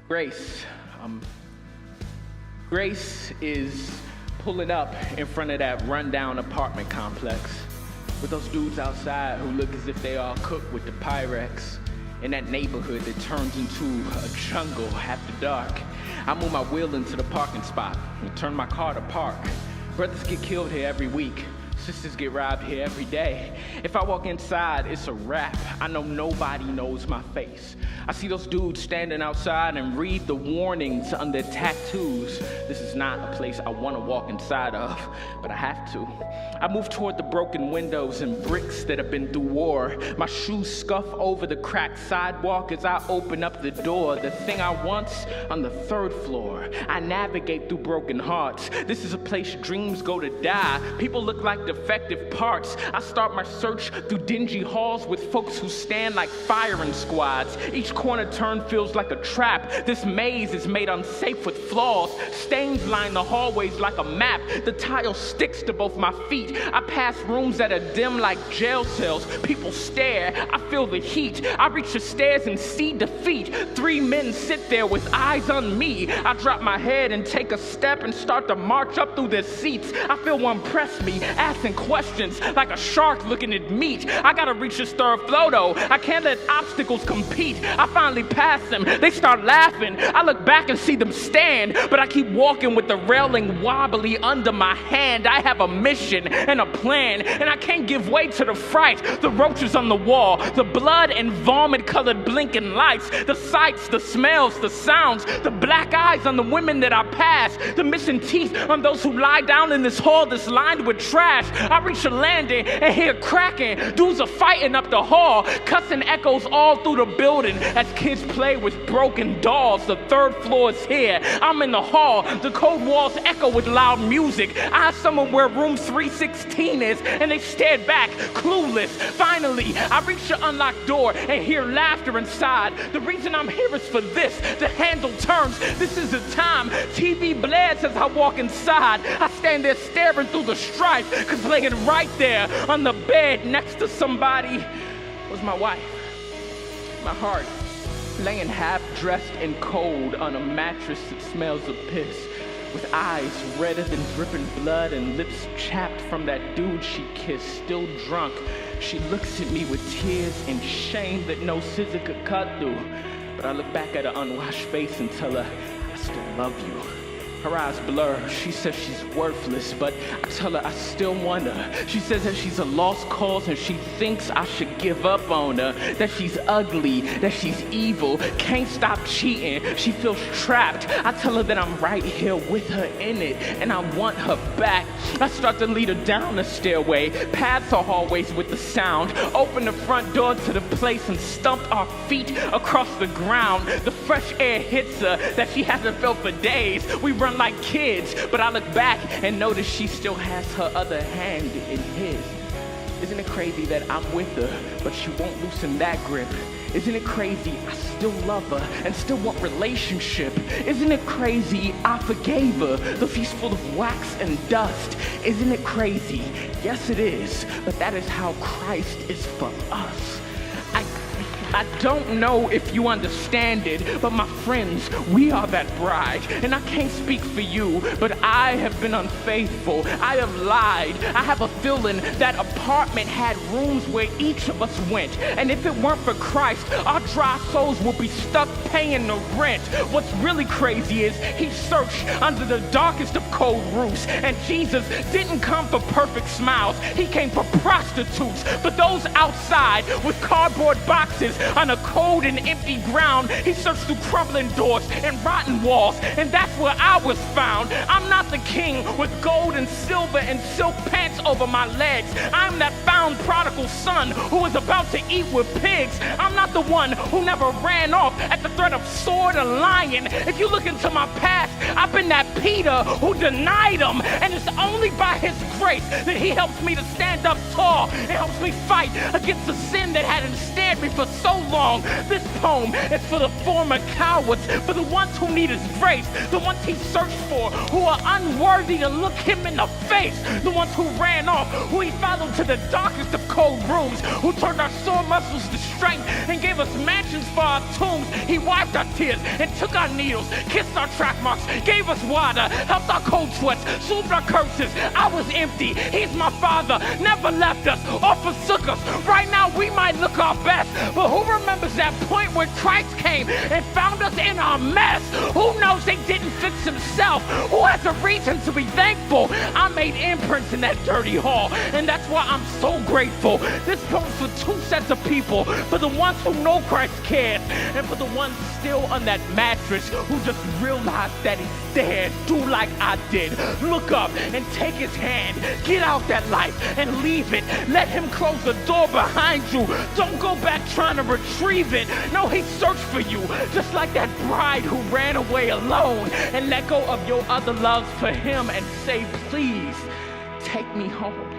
Grace. Grace is pulling up in front of that rundown apartment complex with those dudes outside who look as if they all cooked with the Pyrex in that neighborhood that turns into a jungle after dark. I move my wheel into the parking spot and turn my car to park. Brothers get killed here every week. Sisters get robbed here every day. If I walk inside, it's a wrap. I know nobody knows my face. I see those dudes standing outside and read the warnings on their tattoos. This is not a place I want to walk inside of, but I have to. I move toward the broken windows and bricks that have been through war. My shoes scuff over the cracked sidewalk as I open up the door. The thing I want's on the third floor. I navigate through broken hearts. This is a place dreams go to die. People look like defective parts. I start my search through dingy halls with folks who stand like firing squads. Each corner turn feels like a trap. This maze is made unsafe with flaws. Stains line the hallways like a map. The tile sticks to both my feet. I pass rooms that are dim like jail cells. People stare. I feel the heat. I reach the stairs and see defeat. 3 men sit there with eyes on me. I drop my head and take a step and start to march up through their seats. I feel one press me, asking questions like a shark looking at meat. I gotta reach this third floor though. I can't let obstacles compete. I finally pass them. They start laughing. I look back and see them stand, but I keep walking with the railing wobbly under my hand. I have a mission and a plan, and I can't give way to the fright. The roaches on the wall, the blood and vomit-colored blinking lights, the sights, the smells, the sounds, the black eyes on the women that I pass, the missing teeth on those who lie down in this hall that's lined with trash. I reach the landing and hear cracking. Dudes are fighting up the hall. Cussing echoes all through the building as kids play with broken dolls. The third floor is here. I'm in the hall. The cold walls echo with loud music. I ask someone where room 316 is, and they stared back, clueless. Finally, I reach the unlocked door and hear laughter inside. The reason I'm here is for this. The handle turns. This is the time. TV blares as I walk inside. I stand there staring through the strife, cause laying right there on the bed next to somebody was my wife. My heart laying half dressed and cold on a mattress that smells of piss, with eyes redder than dripping blood and lips chapped from that dude she kissed. Still drunk, she looks at me with tears and shame that no scissor could cut through. But I look back at her unwashed face and tell her, I still love you. Her eyes blur. She says she's worthless, but I tell her I still want her. She says that she's a lost cause and she thinks I should give up on her. That she's ugly, that she's evil, can't stop cheating. She feels trapped. I tell her that I'm right here with her in it, and I want her back. I start to lead her down the stairway, past her hallways with the sound, open the front door to the place and stump our feet across the ground. The fresh air hits her that she hasn't felt for days. We run like kids, but I look back and notice she still has her other hand in his. Isn't it crazy that I'm with her, but she won't loosen that grip? Isn't it crazy I still love her and still want relationship? Isn't it crazy I forgave her, though she's full of wax and dust? Isn't it crazy? Yes, it is, but that is how Christ is for us. I don't know if you understand it, but my friends, we are that bride. And I can't speak for you, but I have been unfaithful. I have lied. I have a feeling that apartment had rooms where each of us went. And if it weren't for Christ, our dry souls would be stuck paying the rent. What's really crazy is he searched under the darkest of cold roofs. And Jesus didn't come for perfect smiles. He came for prostitutes, for those outside with cardboard boxes on a cold and empty ground. He searched through crumbling doors and rotten walls, and that's where I was found. I'm not the king with gold and silver and silk pants over my legs. I'm that found prodigal son who was about to eat with pigs. I'm not the one who never ran off at the threat of sword or lion. If you look into my past, I've been that Peter who denied him, and it's only by his grace that he helps me to stand up tall and helps me fight against the sin that had ensnared me for so long. This poem is for the former cowards, for the ones who need his grace, the ones he searched for, who are unworthy to look him in the face, the ones who ran off, who he followed to the darkest of cold rooms, who turned our sore muscles to strength and gave us mansions for our tombs. He wiped our tears and took our needles, kissed our track marks, gave us water, helped our cold sweats, soothed our curses. I was empty. He's my father, never left us or forsook us. Right now we might look our best, but who remembers that point when Christ came and found us in our mess? Who knows they didn't fix himself? Who has a reason to be thankful? I made imprints in that dirty hall, and that's why I'm so grateful. This poem's for two sets of people, for the ones who know Christ cares, and for the ones still on that mattress who just realized that he's dead. Do like I did. Look up and take his hand. Get out that life and leave it. Let him close the door behind you. Don't go back trying to retrieve it. No, he searched for you, just like that bride who ran away alone and let go of your other loves for him and say, please, take me home.